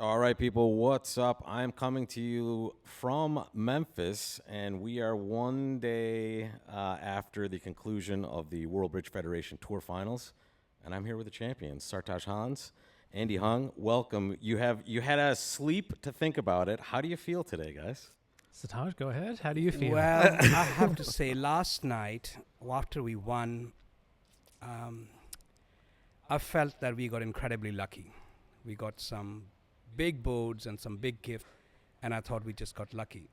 All right, people, what's up? I'm coming to you from Memphis, and we are one day after the conclusion of the World Bridge Federation Tour Finals, and I'm here with the champions, Sartaj Hans, Andy Hung. Welcome. You had a sleep to think about it. How do you feel today, guys? Sartaj, go ahead. How do you feel? Well, I have to say, last night, after we won, I felt that we got incredibly lucky. We got some big boards and some big gift, and I thought we just got lucky.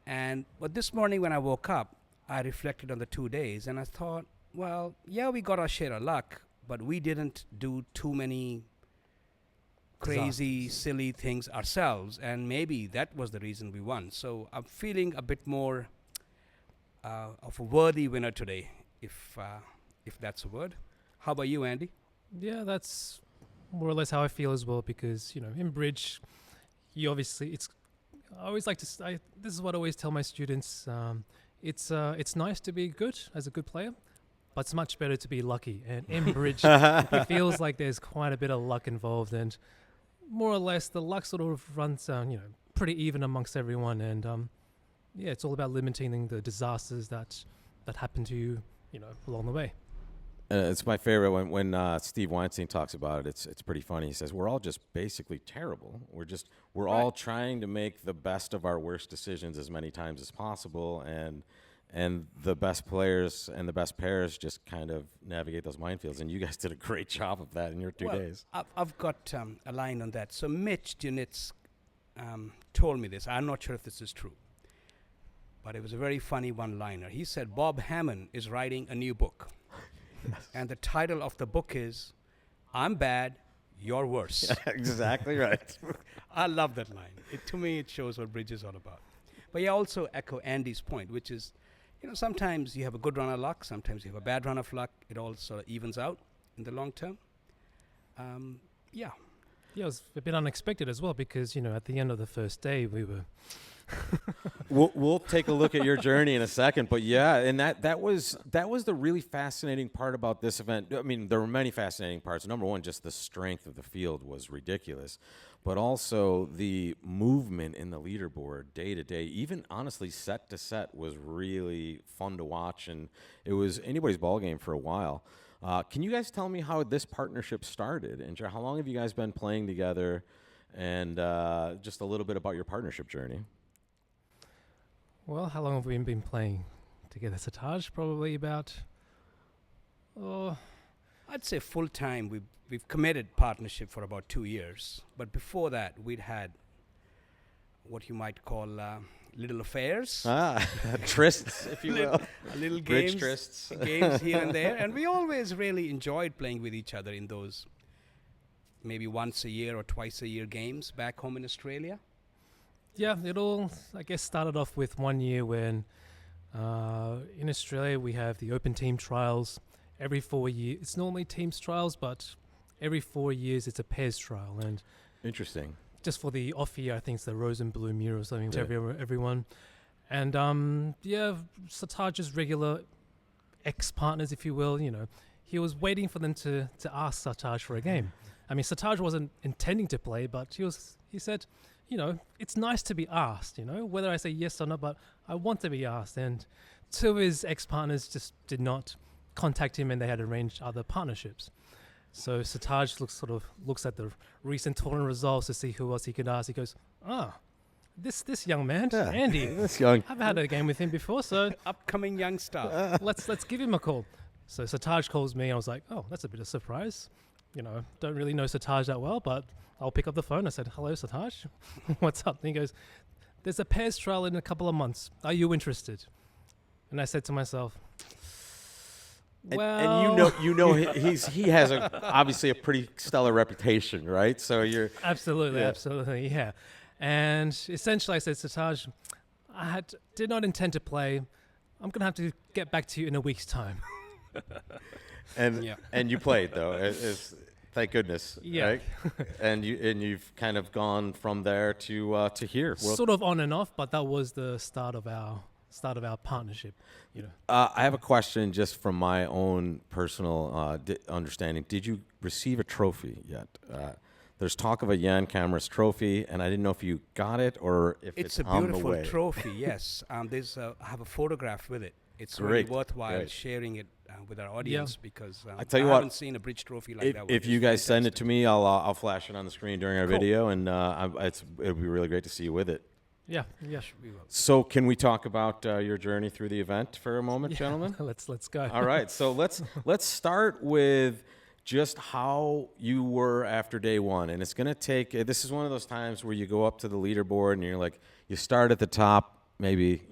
But this morning when I woke up, I reflected on the 2 days, and I thought, well, yeah, we got our share of luck, but we didn't do too many crazy, silly things ourselves, and maybe that was the reason we won. So I'm feeling a bit more of a worthy winner today, if that's a word. How about you, Andy? Yeah, that's more or less how I feel as well, because, in bridge, you obviously, I always like to, this is what I always tell my students, it's nice to be good as a good player, but it's much better to be lucky. And in bridge, it feels like there's quite a bit of luck involved, and more or less the luck sort of runs, pretty even amongst everyone. And it's all about limiting the disasters that happen to you, along the way. It's my favorite when Steve Weinstein talks about it. It's pretty funny. He says we're all just basically terrible. We're all trying to make the best of our worst decisions as many times as possible, and the best players and the best pairs just kind of navigate those minefields. And you guys did a great job of that in your 2 days. I've got a line on that. So Mitch Junitz told me this. I'm not sure if this is true, but it was a very funny one-liner. He said Bob Hammond is writing a new book. Yes. And the title of the book is I'm Bad, You're Worse. Yeah, exactly right. I love that line. To me, it shows what bridge is all about. But I also echo Andy's point, which is, sometimes you have a good run of luck, sometimes you have a bad run of luck. It all sort of evens out in the long term. Yeah, it was a bit unexpected as well, because, at the end of the first day, we were... We'll take a look at your journey in a second, but yeah, and that was the really fascinating part about this event. I mean, there were many fascinating parts. Number one, just the strength of the field was ridiculous, but also the movement in the leaderboard day to day, even honestly set to set, was really fun to watch, and it was anybody's ball game for a while. Can you guys tell me how this partnership started, and how long have you guys been playing together, and just a little bit about your partnership journey? Well, how long have we been playing together, Sartaj? Probably about, I'd say full time. We've committed partnership for about 2 years, but before that, we'd had what you might call little affairs. Trysts, if you will. A little Bridge games, trysts. games here and there, and we always really enjoyed playing with each other in those maybe once a year or twice a year games back home in Australia. Yeah, it all, I guess, started off with 1 year when in Australia we have the open team trials every 4 years. It's normally teams trials, but every 4 years it's a pairs trial. And Interesting. just for the off year, I think it's the Rose and Blue year or something to everyone. And Sartaj's regular ex-partners, if you will, he was waiting for them to ask Sartaj for a game. I mean, Sartaj wasn't intending to play, but he said, it's nice to be asked, whether I say yes or not, but I want to be asked. And two of his ex-partners just did not contact him, and they had arranged other partnerships. So Sartaj looks at the recent tournament results to see who else he could ask. He goes, this young man, Andy, I've had a game with him before, so Upcoming young star. let's give him a call. So Sartaj calls me. I was like, oh, that's a bit of a surprise. Don't really know Sartaj that well, but I'll pick up the phone. I said, hello, Sartaj. What's up? And he goes, there's a pairs trial in a couple of months. Are you interested? And I said to myself, well... And he has obviously a pretty stellar reputation, right? So you're... Absolutely, yeah. And essentially I said, Sartaj, did not intend to play. I'm going to have to get back to you in a week's time. And you played, though. Thank goodness. Yeah. Right? and you've kind of gone from there to here. Sort of on and off, but that was the start of our partnership. I have a question just from my own personal understanding. Did you receive a trophy yet? There's talk of a Jan Kamras trophy, and I didn't know if you got it or if it's a on the beautiful way. trophy, yes. I have a photograph with it. It's Great, really worthwhile great. sharing it with our audience because I tell you I what, haven't seen a bridge trophy like that one. If you It's guys send it to fantastic. me, I'll flash it on the screen during our Cool. video, and it'll be really great to see you with it. Yeah. We will. So can we talk about your journey through the event for a moment, gentlemen? let's go. All right. So let's start with just how you were after day one. And it's going to take, this is one of those times where you go up to the leaderboard and you're like, you start at the top, maybe,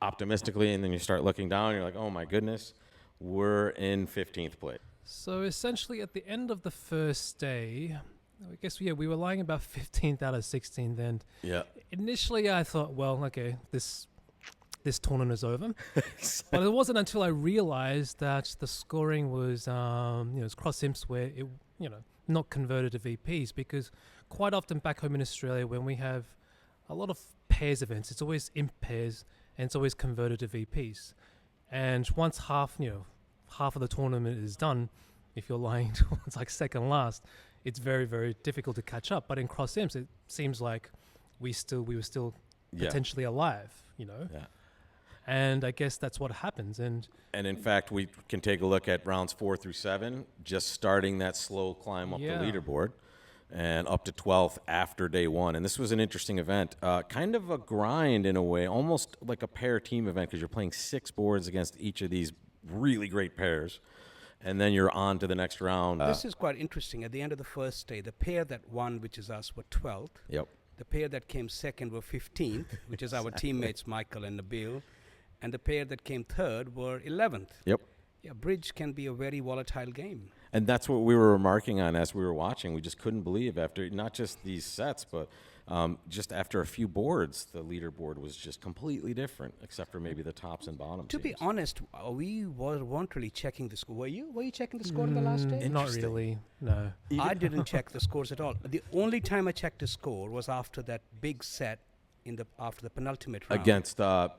optimistically, and then you start looking down and you're like, oh my goodness, we're in 15th place. So essentially, at the end of the first day, I guess we were lying about 15th out of 16th. And Yeah. initially, I thought, well, okay, this tournament is over. But it wasn't until I realized that the scoring was, it's cross imps where it, not converted to VPs, because quite often back home in Australia, when we have a lot of pairs events, it's always imp pairs and it's always converted to VPs. And once half of the tournament is done, if you're lying towards like second last, it's very, very difficult to catch up. But in cross imps, it seems like we were still potentially alive, Yeah. And I guess that's what happens. And And in fact, we can take a look at rounds 4 through 7, just starting that slow climb up the leaderboard, and up to 12th after day one. And this was an interesting event, kind of a grind in a way, almost like a pair team event, because you're playing 6 boards against each of these really great pairs, and then you're on to the next round. This is quite interesting. At the end of the first day, the pair that won, which is us, were 12th. Yep. The pair that came second were 15th, which is our teammates Michael and Nabil. And the pair that came third were 11th. Yep. Yeah, bridge can be a very volatile game. And that's what we were remarking on as we were watching. We just couldn't believe after not just these sets, but just after a few boards, the leaderboard was just completely different, except for maybe the tops and bottoms. To be honest, we weren't really checking the score. Were you? Were you checking the score on the last day? Not really, no. I didn't check the scores at all. The only time I checked the score was after that big set after the penultimate round. Against the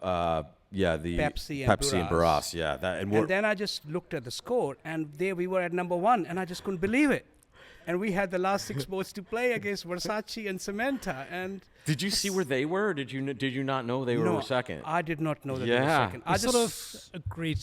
Pepsi and and Barras, yeah. And then I just looked at the score, and there we were at number 1, and I just couldn't believe it. And we had the last 6 boards to play against Versace and Samantha. And did you see where they were? Or did you not know they were second? I did not know that they were Yeah. second. I sort of agreed,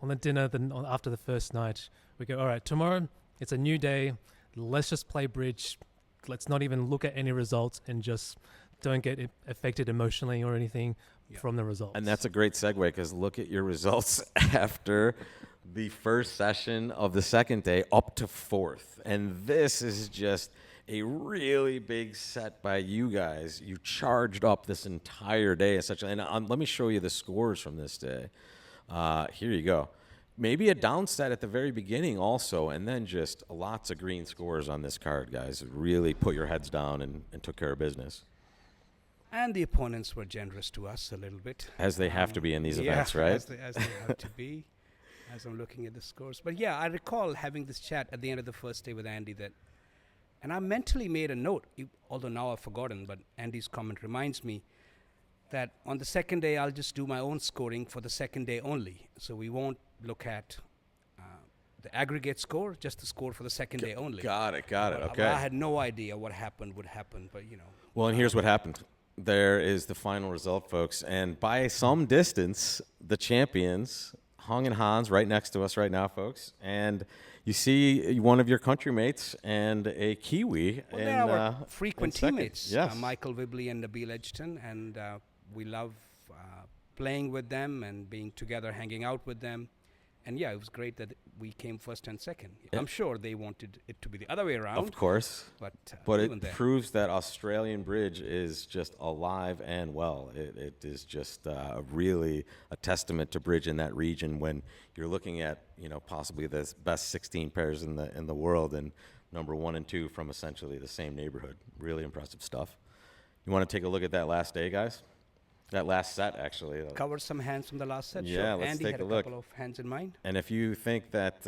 on the dinner, after the first night, we go, all right, tomorrow, it's a new day. Let's just play bridge. Let's not even look at any results and just don't get affected emotionally or anything from the results. And that's a great segue, because look at your results after the first session of the second day up to 4th. And this is just a really big set by you guys. You charged up this entire day. And let me show you the scores from this day. Here you go. Maybe a down set at the very beginning also, and then just lots of green scores on this card, guys. Really put your heads down and took care of business. And the opponents were generous to us a little bit. As they have to be in these events, right? As they have to be, as I'm looking at the scores. But yeah, I recall having this chat at the end of the first day with Andy and I mentally made a note, although now I've forgotten, but Andy's comment reminds me that on the second day, I'll just do my own scoring for the second day only. So we won't look at the aggregate score, just the score for the second day only. Got it. Okay. I had no idea what would happen, but Well, and here's what happened. There is the final result, folks. And by some distance, the champions, Hung and Hans, right next to us right now, folks. And you see one of your country mates and a Kiwi. Well, they're our frequent in second. teammates, Yes. Michael Wibley and Nabil Edgerton, and we love playing with them and being together, hanging out with them. And yeah, it was great that we came first and second. Yeah. I'm sure they wanted it to be the other way around. Of course. But it proves that Australian bridge is just alive and well. It is just really a testament to bridge in that region when you're looking at possibly the best 16 pairs in the world, and number 1 and 2 from essentially the same neighborhood. Really impressive stuff. You want to take a look at that last day, guys? That last set, actually. Cover some hands from the last set. Yeah, sure. let's Andy take had a a look. couple of hands in mind. And if you think that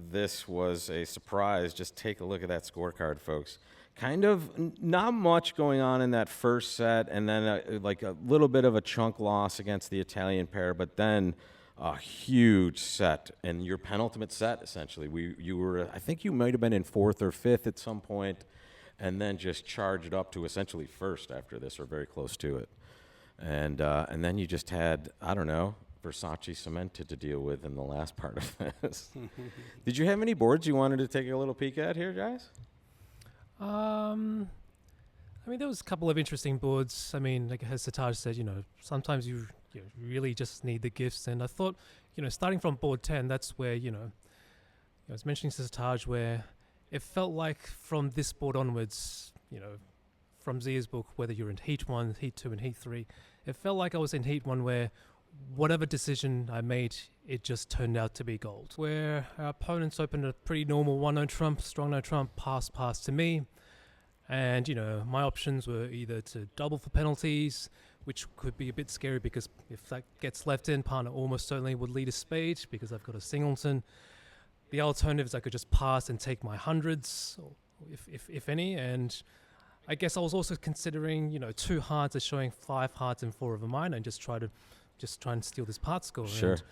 this was a surprise, just take a look at that scorecard, folks. Kind of not much going on in that first set, and then like a little bit of a chunk loss against the Italian pair, but then a huge set, and your penultimate set, essentially. You were, I think you might have been in fourth or fifth at some point, and then just charged up to essentially first after this, or very close to it. And then you just had, I don't know, Versace cemented to deal with in the last part of this. Did you have any boards you wanted to take a little peek at here, guys? I mean, there was a couple of interesting boards. I mean, like as Sartaj said, sometimes you really just need the gifts. And I thought, starting from board 10, that's where, I was mentioning to Sartaj where it felt like from this board onwards, from Zia's book, whether you're in Heat 1, Heat 2, and Heat 3, it felt like I was in Heat 1 where whatever decision I made, it just turned out to be gold. Where our opponents opened a pretty normal 1-no trump, strong no trump, pass to me. And, my options were either to double for penalties, which could be a bit scary because if that gets left in, partner almost certainly would lead a spade because I've got a singleton. The alternative is I could just pass and take my hundreds, or if any. And I guess I was also considering, 2 hearts as showing 5 hearts and 4 of a minor and just try and steal this part score. Sure. And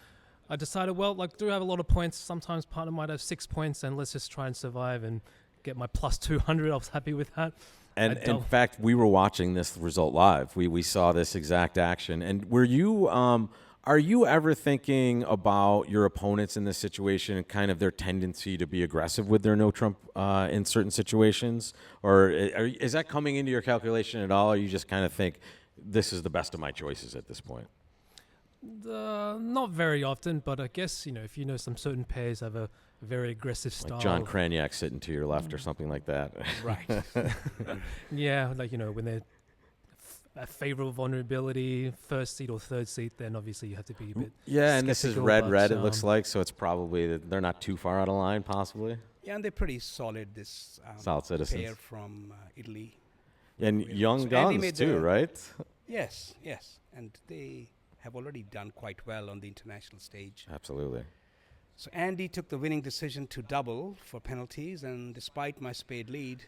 I decided, well, I do have a lot of points. Sometimes partner might have 6 points, and let's just try and survive and get my plus 200. I was happy with that. And in fact, we were watching this result live. We saw this exact action. And were you, are you ever thinking about your opponents in this situation and kind of their tendency to be aggressive with their no trump in certain situations? Or is that coming into your calculation at all? Or you just kind of think this is the best of my choices at this point? Not very often, but I guess, if some certain pairs have a very aggressive style. Like John Kraniak sitting to your left or something like that. Right. Yeah, like, when they're a favorable vulnerability, first seat or third seat, then obviously you have to be a bit Yeah, and this is red, it looks um, like, so it's probably, they're not too far out of line, possibly. Yeah, and they're pretty solid, this Solid citizens. pair from Italy. And Really. young So Andy guns, made too, the- right? Yes. And they have already done quite well on the international stage. Absolutely. So Andy took the winning decision to double for penalties, and despite my spade lead,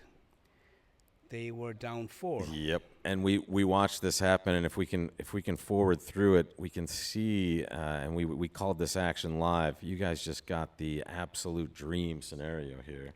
they were down 4. Yep, and we watched this happen, and if we can forward through it, we can see, and we called this action live. You guys just got the absolute dream scenario here.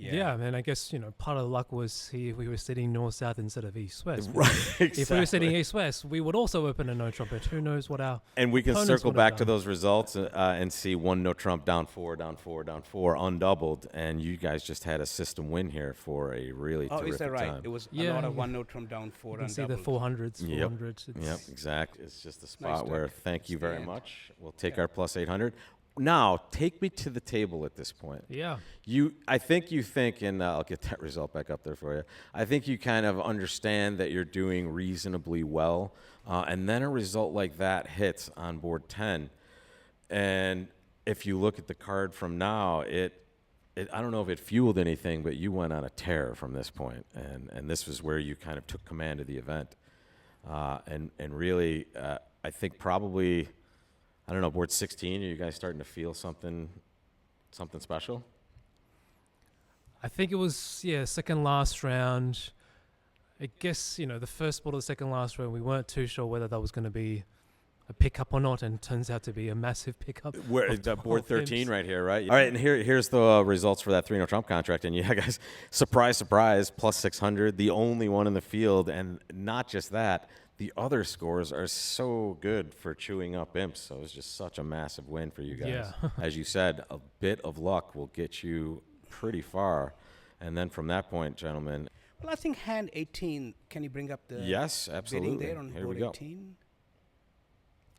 Yeah, and I guess, part of the luck was we were sitting north-south instead of east-west. Right, If we were sitting east-west, we would also open a no trumpet. Who knows what our And we can opponents circle would have back to done. those results and see 1 no trump, down 4, undoubled, and you guys just had a system win here for a really Oh, terrific is that right? time. It was Yeah, a lot of yeah. 1 no trump, down 4, You can see the undoubled. 400s, Yep. 400s. Yep, exactly. It's just a spot Nice where work. thank you very Stand. much. We'll take Yeah. our plus 800. Now, take me to the table at this point. Yeah. I think you think, and I'll get that result back up there for you. I think you kind of understand that you're doing reasonably well, and then a result like that hits on board 10. And if you look at the card from now, I don't know if it fueled anything, but you went on a tear from this point, and this was where you kind of took command of the event, and really, I think probably. I don't know, board 16, are you guys starting to feel something special? I think it was, second last round. I guess, the first board of the second last round, we weren't too sure whether that was going to be a pickup or not, and it turns out to be a massive pickup. Where of the board 12 13 imps. right here, right? All right, and here's the results for that 3-no trump contract. And yeah, guys, surprise, plus 600, the only one in the field. And not just that, the other scores are so good for chewing up imps. So it's just such a massive win for you guys. Yeah. As you said, a bit of luck will get you pretty far. And then from that point, gentlemen. Well, I think hand 18, can you bring up the Yes, absolutely. bidding there on Here we board go. 18?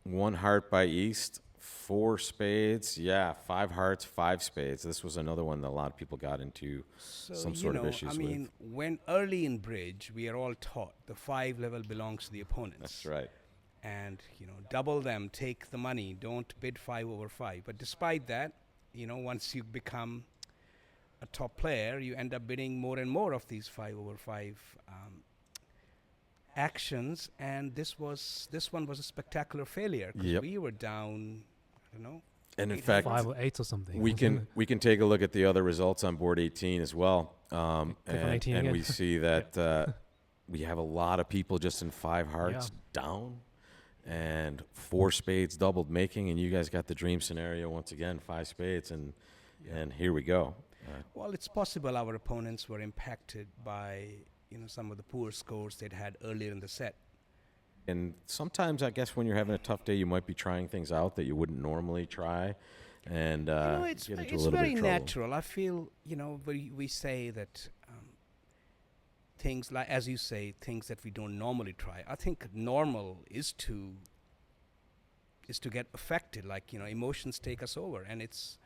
1 heart by East, 4 spades. Yeah, 5 hearts, 5 spades. This was another one that a lot of people got into So, some sort of issues I mean, when early in bridge, we are all taught the 5 level belongs to the opponents. That's right. And, double them, take the money, don't bid 5 over 5. But despite that, once you become a top player, you end up bidding more and more of these 5 over 5 actions. And this one was a spectacular failure because Yep. we were down, I don't know. And in 8 fact, 5 or 8 or something. we wasn't can take a look at the other results on board 18 as well. Click on And 18 and again. we see that we have a lot of people just in 5 hearts down. and 4 spades doubled making, and you guys got the dream scenario once again, 5 spades, and here we go. Well, it's possible our opponents were impacted by some of the poor scores they'd had earlier in the set. And sometimes, I guess, when you're having a tough day, you might be trying things out that you wouldn't normally try, and It's get into a little very bit of trouble. natural. I feel we say that things like, as you say, things that we don't normally try. I think normal is to get affected. Like emotions take us over, and it's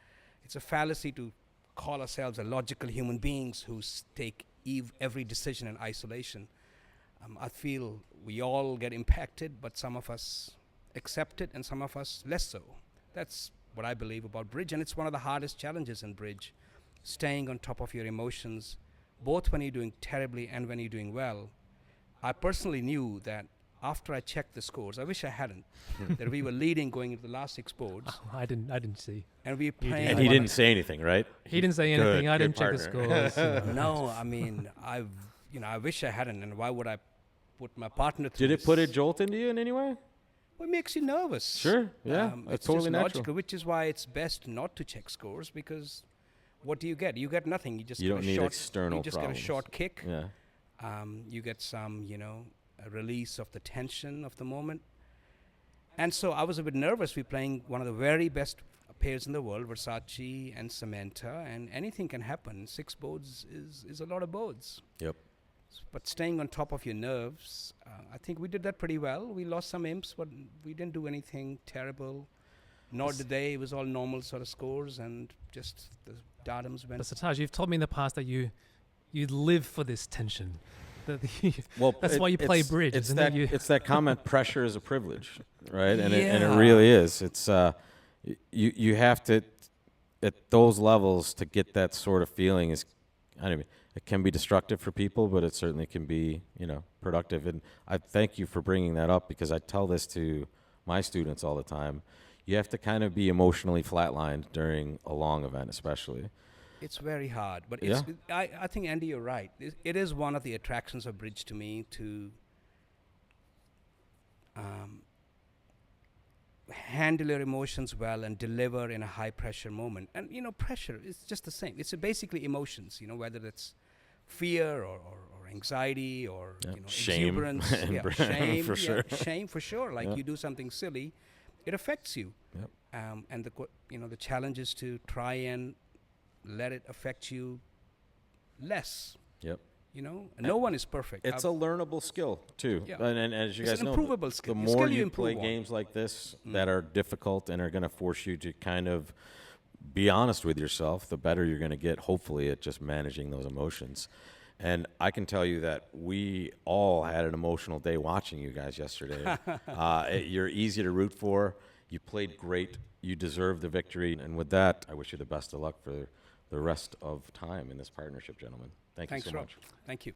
a fallacy to call ourselves a logical human beings who take every decision in isolation. I feel we all get impacted, but some of us accept it and some of us less so. That's what I believe about bridge, and it's one of the hardest challenges in bridge, staying on top of your emotions, both when you're doing terribly and when you're doing well. I personally knew that after I checked the scores, I wish I hadn't, that we were leading going into the last 6 boards. Oh, I didn't see. And we playing. And he didn't say anything, right? He didn't say anything. Good, I good didn't check the partner. scores. No, I mean, I wish I hadn't, and why would I put my partner through Did it this? put a jolt into you in any way? Well, it makes you nervous. Sure, yeah, It's it's totally just natural. logical, which is why it's best not to check scores, because what do you get? You get nothing. You just You get don't a need short, external You just problems. get a short kick. Yeah. You get some, a release of the tension of the moment. And so I was a bit nervous. We're playing one of the very best pairs in the world, Versace and Samantha, and anything can happen. 6 boards is a lot of boards. Yep. But staying on top of your nerves, I think we did that pretty well. We lost some imps, but we didn't do anything terrible. Nor did they. It was all normal sort of scores, and just the datums went. But Sartaj, you've told me in the past that you live for this tension. Well, That's why you play bridge, It's isn't that, it? it's that comment, pressure is a privilege, right? And it Yeah. really is. It's you have to, at those levels, to get that sort of feeling is, I don't mean, it can be destructive for people, but it certainly can be, productive. And I thank you for bringing that up, because I tell this to my students all the time. You have to kind of be emotionally flatlined during a long event, especially. It's very hard, but Yeah. I think, Andy, you're right. It is one of the attractions of bridge to me, to handle your emotions well and deliver in a high pressure moment. And pressure is just the same. It's basically emotions. Whether it's fear or anxiety or Shame. exuberance, And shame for sure. shame for sure. Like Yeah. you do something silly, it affects you. Yep. And the challenge is to try and let it affect you less. Yep. No one is perfect. It's a learnable skill too, Yeah. and as you It's guys an know, improvable skill. the A more skill you you improve play on. games like this that are difficult and are going to force you to kind of be honest with yourself, the better you're going to get, hopefully, at just managing those emotions. And I can tell you that we all had an emotional day watching you guys yesterday. You're easy to root for. You played great. You deserve the victory. And with that, I wish you the best of luck for the rest of time in this partnership, gentlemen. Thanks Thanks, you so Rob. much. Thank you.